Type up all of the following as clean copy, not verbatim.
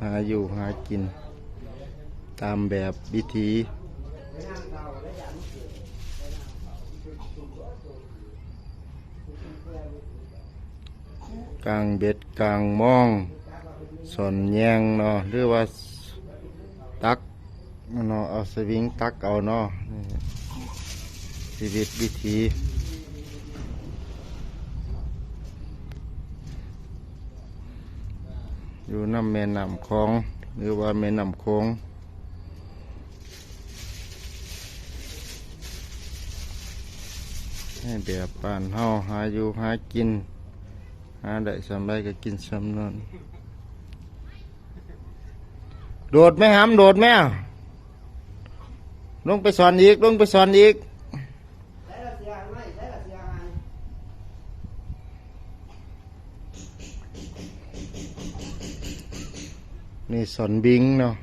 หาอยู่หากินตามแบบวิถีกลางเบ็ดกลางมองสอนแยงเนาะหรือว่าตักเนาะเอาสวิงตักเอาเนาะชีวิตวิถีอยู่น้ำแม่น้ำคลองหรือว่าแม่น้ำโขงให้แบบบ้านเฮาหาอยู่หากินหาได้สำไรก็กินสำนั้นโดดไหมหำโดดไหมลงไปสอนอีกลงไปสอนอีกนี่สอนบิงเนาะ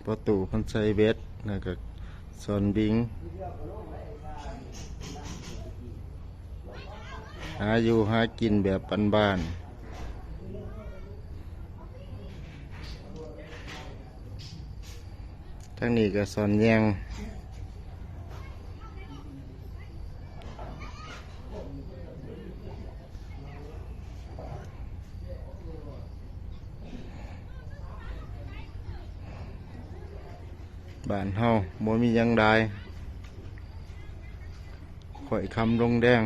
ประตูพันไซเบสนะก็สอนบิงหาอยู่หากินแบบบ้านๆทั้งนี้ก็สอนแยงบ้านเฮาบ่มีหยังได้ข่อยคำลงแดง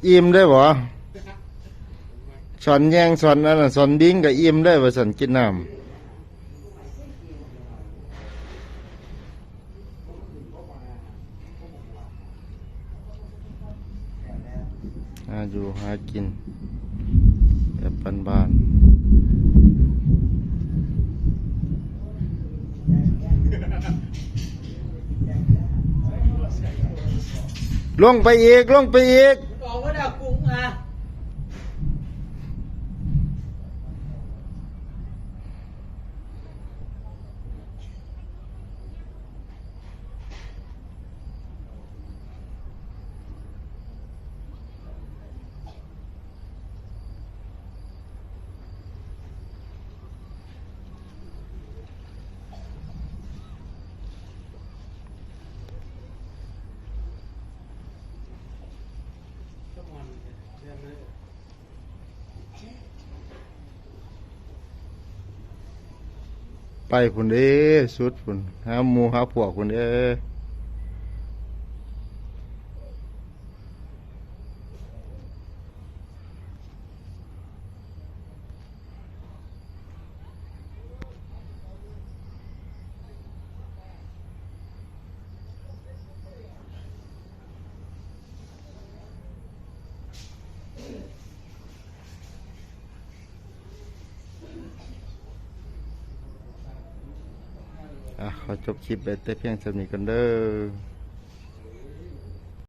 อิ่มได้บ่สอนแยงสอนนั่นน่ะสอนดิ้งก็อิ่มได้บ่สอนกินน้ำหาอยู่หากินแบบบ้านๆลงไปอีกลงไปอีกออกมาจากกรุงอ่ะไปพุ่นเด้สุดพุ่นหาหมู่หาพวกพุ่นเด้ขอจบคลิปไปแต่เพียงเท่านี้กันเด้อ